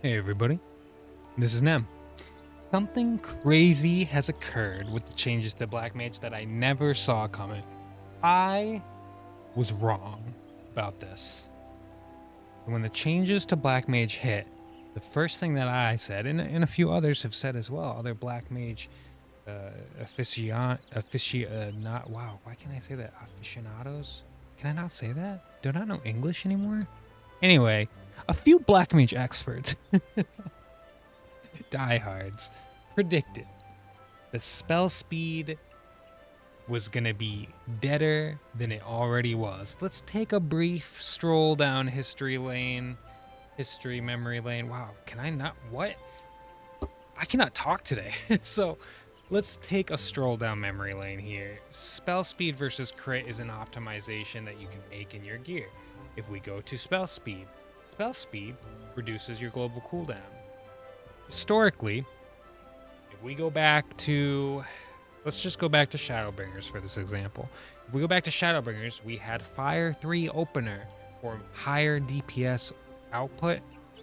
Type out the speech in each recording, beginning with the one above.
Hey everybody, this is Nem. Something crazy has occurred with the changes to Blackmage that I never saw coming. I was wrong about this. And when the changes to Blackmage hit, the first thing that I said, and a few others have said as well, other Blackmage wow, why can't I say that? Aficionados? Can I not say that? Do I not know English anymore? Anyway, a few Blackmage experts diehards predicted that spell speed was going to be deader than it already was. Let's take a brief stroll down history memory lane. Wow, can I not? What? I cannot talk today. So let's take a stroll down memory lane here. Spell speed versus crit is an optimization that you can make in your gear. If we go to spell speed reduces your global cooldown. Historically, if we go back to, let's just go back to Shadowbringers for this example. If we go back to Shadowbringers, we had Fire 3 opener for higher DPS output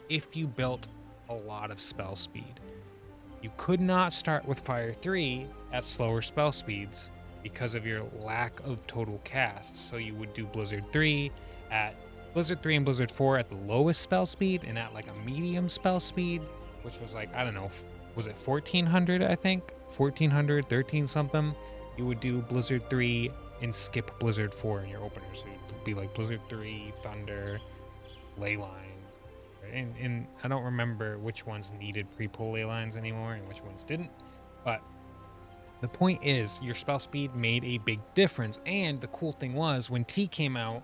if you built a lot of spell speed. You could not start with Fire 3 at slower spell speeds because of your lack of total casts. So you would do Blizzard 3 and Blizzard 4 at the lowest spell speed and at like a medium spell speed, which was like, I don't know, was it 1400? I think 1400, 13 something. You would do Blizzard 3 and skip Blizzard 4 in your openers. So it'd be like Blizzard 3, Thunder, Ley Lines. And I don't remember which ones needed pre-pull ley lines anymore and which ones didn't. But the point is, your spell speed made a big difference. And the cool thing was, when T came out,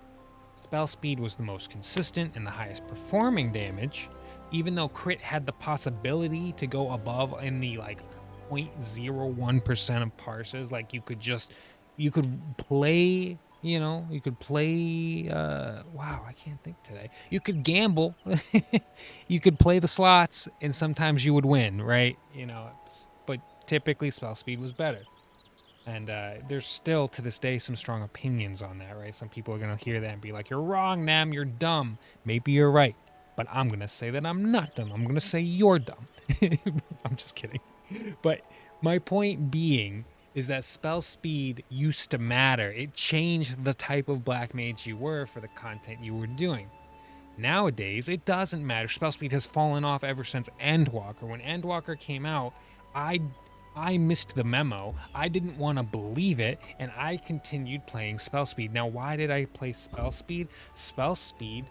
spell speed was the most consistent and the highest performing damage. Even though crit had the possibility to go above in the like 0.01% of parses, like you could play, wow, I can't think today. You could gamble, you could play the slots, and sometimes you would win, right? But typically spell speed was better. And there's still, to this day, some strong opinions on that, right? Some people are going to hear that and be like, you're wrong, Nam, you're dumb. Maybe you're right. But I'm going to say that I'm not dumb. I'm going to say you're dumb. I'm just kidding. But my point being is that spell speed used to matter. It changed the type of black mage you were for the content you were doing. Nowadays, it doesn't matter. Spell speed has fallen off ever since Endwalker. When Endwalker came out, I missed the memo. I didn't want to believe it, and I continued playing spell speed. Now, why did I play spell speed? Spell speed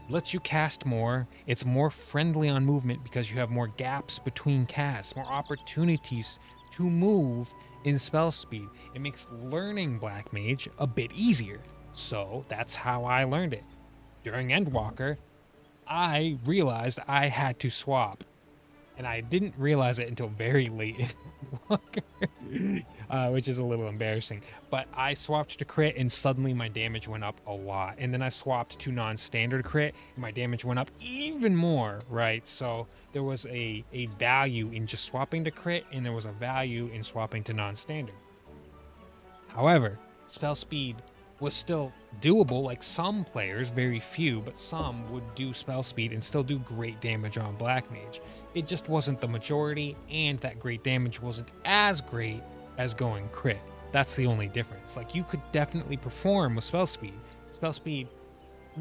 lets you cast more. It's more friendly on movement because you have more gaps between casts, more opportunities to move in spell speed. It makes learning Black Mage a bit easier. So that's how I learned it. During Endwalker, I realized I had to swap. And I didn't realize it until very late in Endwalker, which is a little embarrassing. But I swapped to crit, and suddenly my damage went up a lot. And then I swapped to non-standard crit, and my damage went up even more, right? So there was a value in just swapping to crit, and there was a value in swapping to non-standard. However, spell speed was still doable. Like some players, very few, but some would do spell speed and still do great damage on Black Mage. It just wasn't the majority, and that great damage wasn't as great as going crit. That's the only difference. Like, you could definitely perform with spell speed. Spell speed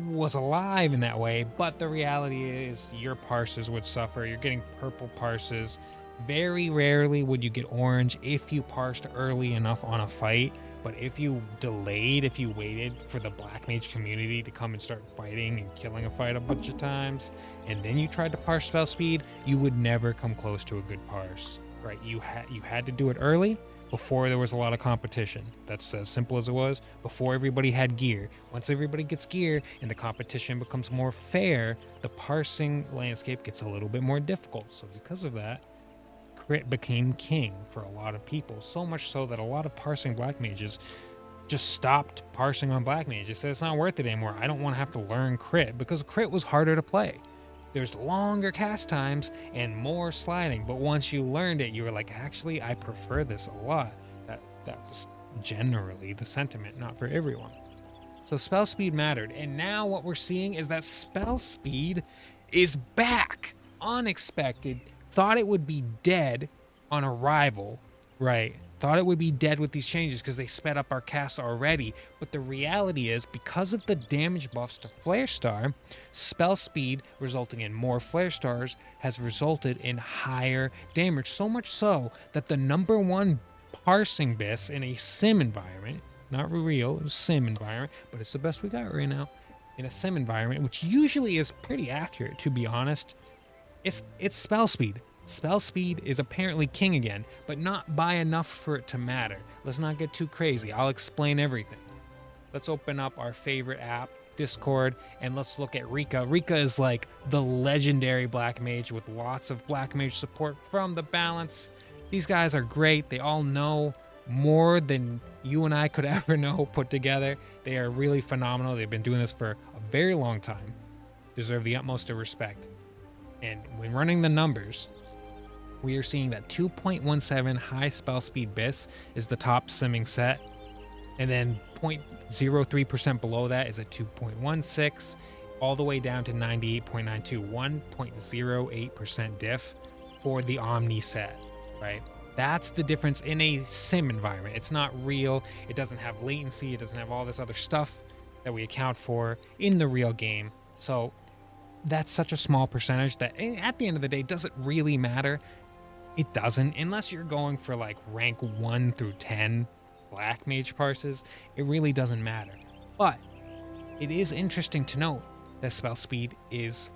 was alive in that way, but the reality is your parses would suffer. You're getting purple parses. Very rarely would you get orange if you parsed early enough on a fight. But if you waited for the Black Mage community to come and start fighting and killing a fight a bunch of times, and then you tried to parse spell speed, you would never come close to a good parse, right? You had to do it early before there was a lot of competition. That's as simple as it was. Before everybody had gear. Once everybody gets gear and the competition becomes more fair, the parsing landscape gets a little bit more difficult. So because of that, crit became king for a lot of people, so much so that a lot of parsing black mages just stopped parsing on black mage. They said it's not worth it anymore. I don't want to have to learn crit, because crit was harder to play. There's longer cast times and more sliding, but once you learned it, you were like, actually, I prefer this a lot. That was generally the sentiment, not for everyone. So spell speed mattered, and now what we're seeing is that spell speed is back unexpected, thought it would be dead on arrival, right? Thought it would be dead with these changes because they sped up our cast already. But the reality is, because of the damage buffs to Flare Star, spell speed resulting in more Flare Stars has resulted in higher damage. So much so that the #1 parsing bis in a sim environment, not real, sim environment, but it's the best we got right now, in a sim environment, which usually is pretty accurate, to be honest, it's spell speed. Spell speed is apparently king again, but not by enough for it to matter. Let's not get too crazy. I'll explain everything. Let's open up our favorite app, Discord, and let's look at Rika. Rika is like the legendary Black Mage with lots of Black Mage support from the balance. These guys are great. They all know more than you and I could ever know put together. They are really phenomenal. They've been doing this for a very long time. Deserve the utmost of respect. And when running the numbers, we are seeing that 2.17 high spell speed bis is the top simming set. And then 0.03% below that is a 2.16, all the way down to 98.92, 1.08% diff for the Omni set, right? That's the difference in a sim environment. It's not real. It doesn't have latency. It doesn't have all this other stuff that we account for in the real game. So that's such a small percentage that at the end of the day, does it really matter? It doesn't, unless you're going for like rank 1 through 10 Black Mage parses. It really doesn't matter. But it is interesting to note that spell speed is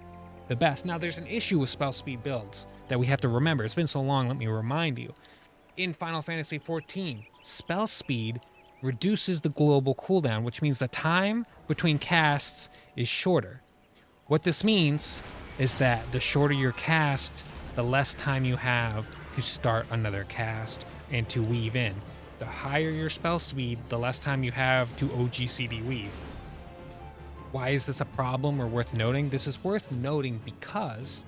the best. Now, there's an issue with spell speed builds that we have to remember. It's been so long, let me remind you. In Final Fantasy XIV, spell speed reduces the global cooldown, which means the time between casts is shorter. What this means is that the shorter your cast, the less time you have to start another cast and to weave in. The higher your spell speed, the less time you have to OGCD weave. Why is this a problem or worth noting? This is worth noting because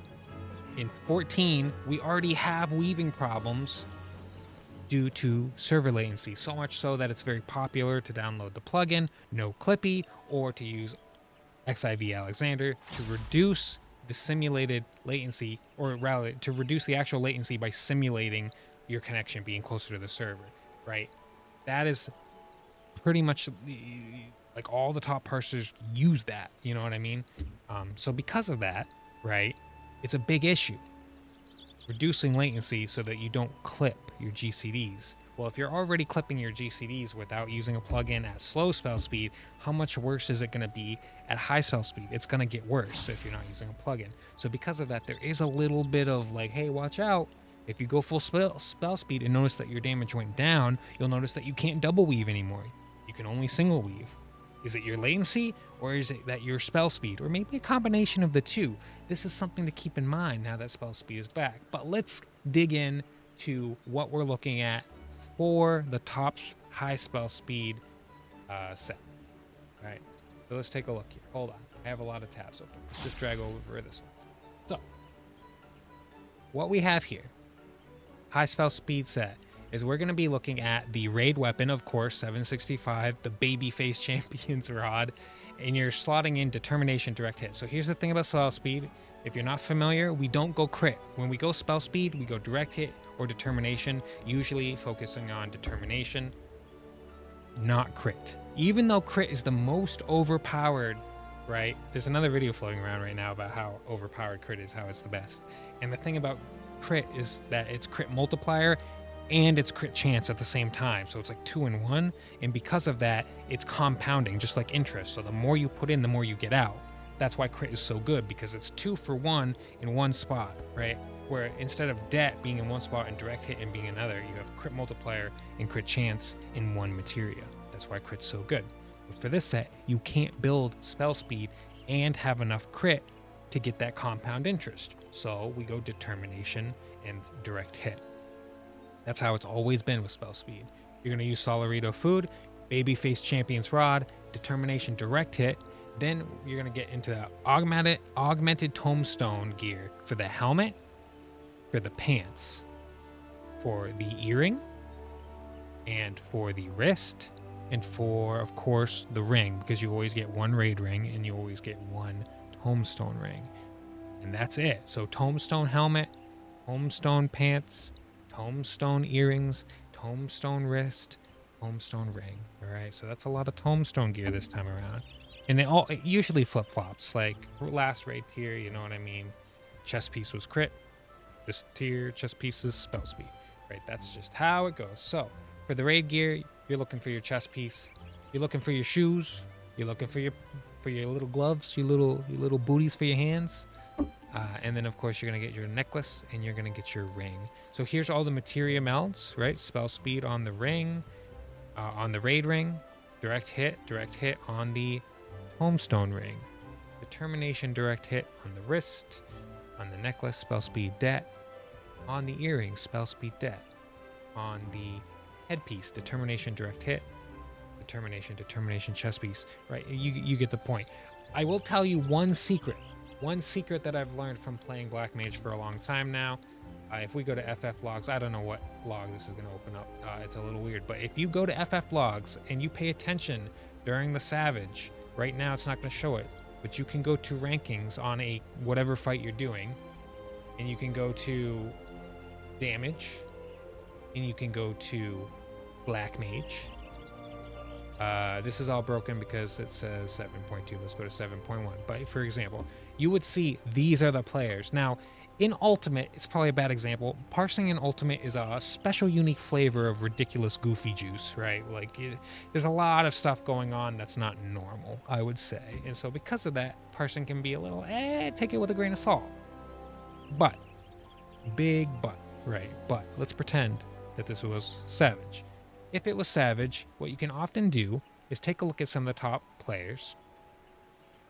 in 14, we already have weaving problems due to server latency, so much so that it's very popular to download the plugin, No Clippy, or to use XIV Alexander to reduce the simulated latency, or rather to reduce the actual latency by simulating your connection being closer to the server, right? That is pretty much like all the top parsers use that, you know what I mean? So because of that, right, it's a big issue. Reducing latency so that you don't clip your GCDs. Well, if you're already clipping your GCDs without using a plugin at slow spell speed, how much worse is it going to be at high spell speed? It's going to get worse if you're not using a plugin. So because of that, there is a little bit of like, hey, watch out. If you go full spell speed and notice that your damage went down, you'll notice that you can't double weave anymore. You can only single weave. Is it your latency, or is it that your spell speed, or maybe a combination of the two? This is something to keep in mind now that spell speed is back. But let's dig in to what we're looking at for the top high spell speed set. All right, so let's take a look here. Hold on, I have a lot of tabs open. Let's just drag over this one. So what we have here, high spell speed set, is we're going to be looking at the raid weapon, of course, 765, the babyface champion's rod, and you're slotting in determination direct hit. So here's the thing about spell speed. If you're not familiar, we don't go crit. When we go spell speed, we go direct hit or determination, usually focusing on determination, not crit. Even though crit is the most overpowered, right? There's another video floating around right now about how overpowered crit is, how it's the best. And the thing about crit is that it's crit multiplier and it's crit chance at the same time. So it's like 2 in 1. And because of that, it's compounding, just like interest. So the more you put in, the more you get out. That's why crit is so good, because it's 2 for 1 in one spot, right? Where instead of det being in one spot and direct hit and being another, you have crit multiplier and crit chance in one materia. That's why crit's so good. But for this set, you can't build spell speed and have enough crit to get that compound interest. So we go determination and direct hit. That's how it's always been with spell speed. You're going to use Solarito Food, Babyface Champion's Rod, Determination Direct Hit. Then you're going to get into the augmented Tombstone gear for the helmet, for the pants, for the earring, and for the wrist, and for, of course, the ring, because you always get one raid ring and you always get one Tombstone ring. And that's it. So tombstone helmet, tombstone pants, tombstone earrings, tombstone wrist, tombstone ring. All right, so that's a lot of tombstone gear this time around. And it usually flip-flops, like last raid tier, you know what I mean? Chest piece was crit. This tier, chest piece is spell speed. Right, that's just how it goes. So for the raid gear, you're looking for your chest piece. You're looking for your shoes. You're looking for your little gloves, your little booties for your hands. And then, of course, you're going to get your necklace and you're going to get your ring. So here's all the materia melds, right? Spell speed on the ring, on the raid ring, direct hit on the tombstone ring, determination direct hit on the wrist, on the necklace, spell speed det, on the earring, spell speed det, on the headpiece, determination direct hit, determination chest piece, right? You get the point. I will tell you one secret that I've learned from playing Blackmage for a long time now. If we go to FF logs, I don't know what log this is going to open up. It's a little weird, but if you go to FF logs and you pay attention during the Savage, right now it's not going to show it, but you can go to rankings on a whatever fight you're doing, and you can go to damage, and you can go to Blackmage. This is all broken because it says 7.2. Let's go to 7.1. But for example, you would see these are the players. Now, in Ultimate, it's probably a bad example. Parsing in Ultimate is a special, unique flavor of ridiculous, goofy juice, right? Like, there's a lot of stuff going on that's not normal, I would say. And so because of that, parsing can be a little, take it with a grain of salt. But, big but, right? But let's pretend that this was Savage. If it was Savage, what you can often do is take a look at some of the top players.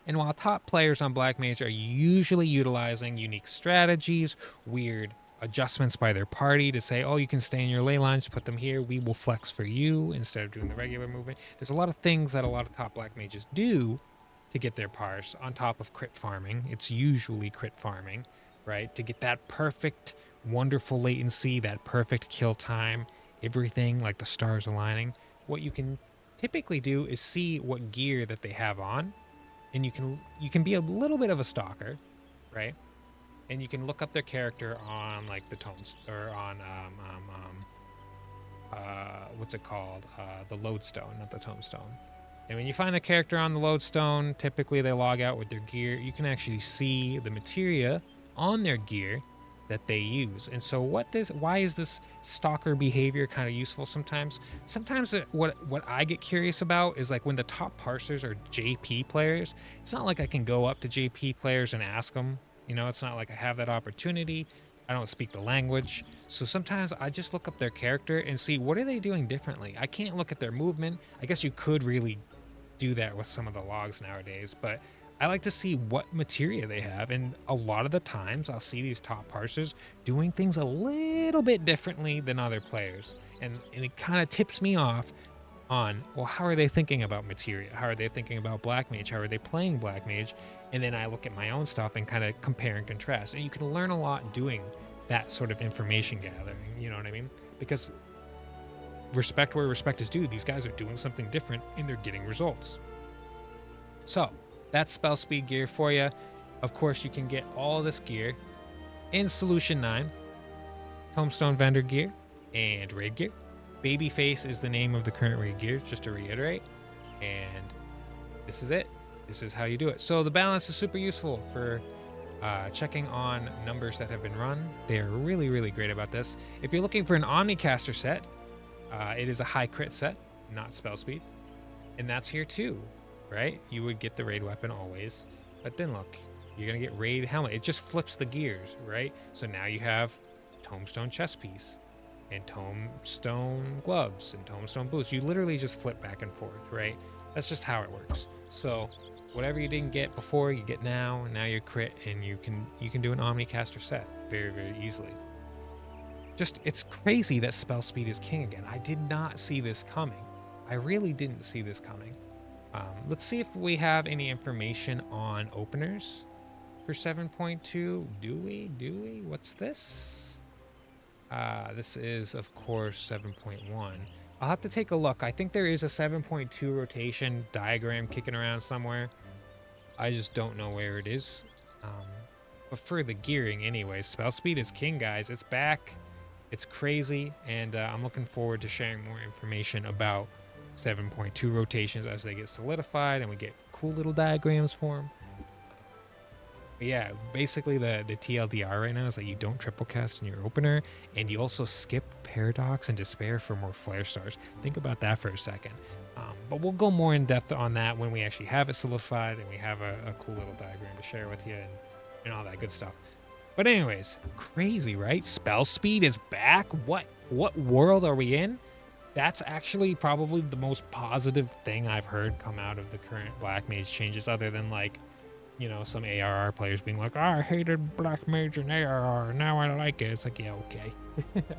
And while top players on Blackmage are usually utilizing unique strategies, weird adjustments by their party to say, oh, you can stay in your ley lines, put them here, we will flex for you instead of doing the regular movement. There's a lot of things that a lot of top Blackmages do to get their parse on top of crit farming. It's usually crit farming, right? To get that perfect, wonderful latency, that perfect kill time, everything like the stars aligning. What you can typically do is see what gear that they have on, and you can be a little bit of a stalker, right? And you can look up their character on like the tones or on what's it called, the lodestone, not the tombstone. And when you find the character on the lodestone, typically they log out with their gear. You can actually see the materia on their gear that they use. And so why is this stalker behavior kind of useful sometimes? Sometimes what I get curious about is like when the top parsers are JP players, it's not like I can go up to JP players and ask them, you know, it's not like I have that opportunity. I don't speak the language. So sometimes I just look up their character and see what are they doing differently. I can't look at their movement. I guess you could really do that with some of the logs nowadays, but I like to see what materia they have, and a lot of the times I'll see these top parsers doing things a little bit differently than other players, and it kind of tips me off on, well, how are they thinking about materia? How are they thinking about Blackmage? How are they playing Blackmage? And then I look at my own stuff and kind of compare and contrast, and you can learn a lot doing that sort of information gathering, you know what I mean? Because respect where respect is due, these guys are doing something different and they're getting results. So that's spell speed gear for you. Of course, you can get all this gear in Solution 9, Tombstone vendor gear, and raid gear. Babyface is the name of the current raid gear, just to reiterate. And this is it. This is how you do it. So the balance is super useful for checking on numbers that have been run. They're really, really great about this. If you're looking for an Omnicaster set, it is a high crit set, not spell speed. And that's here too. Right? You would get the raid weapon always, but then look, you're gonna get raid helmet. It just flips the gears, right? So now you have tombstone chest piece and tombstone gloves and tombstone boots. You literally just flip back and forth, right? That's just how it works. So whatever you didn't get before, you get now, and now you're crit, and you can do an Omnicaster set very, very easily. Just, it's crazy that spell speed is king again. I did not see this coming. I really didn't see this coming. Let's see if we have any information on openers for 7.2. Do we? What's this? This is, of course, 7.1. I'll have to take a look. I think there is a 7.2 rotation diagram kicking around somewhere. I just don't know where it is. But for the gearing anyway, spell speed is king, guys. It's back. It's crazy, and I'm looking forward to sharing more information about 7.2 rotations as they get solidified and we get cool little diagrams for them. But yeah, basically the TLDR right now is that you don't triple cast in your opener, and you also skip Paradox and Despair for more Flare Stars. Think about that for a second. But we'll go more in depth on that when we actually have it solidified and we have a cool little diagram to share with you and all that good stuff. But anyways, crazy, right? Spell speed is back. What world are we in? That's actually probably the most positive thing I've heard come out of the current Blackmage changes, other than like, you know, some ARR players being like, oh, I hated Blackmage and ARR, now I like it. It's like, yeah, okay.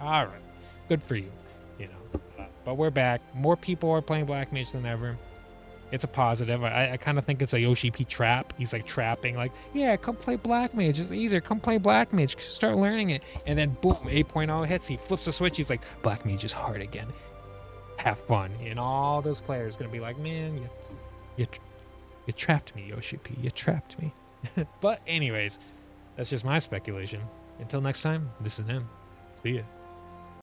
All right. Good for you, you know. But we're back. More people are playing Blackmage than ever. It's a positive. I kind of think it's a Yoshi P trap. He's like trapping, like, yeah, come play Blackmage. It's easier. Come play Blackmage. Start learning it. And then boom, 8.0 hits. He flips the switch. He's like, Blackmage is hard again. Have fun. And all those players gonna be like, man, you trapped me, Yoshi P. You trapped me. But anyways, that's just my speculation. Until next time, this is him. See ya.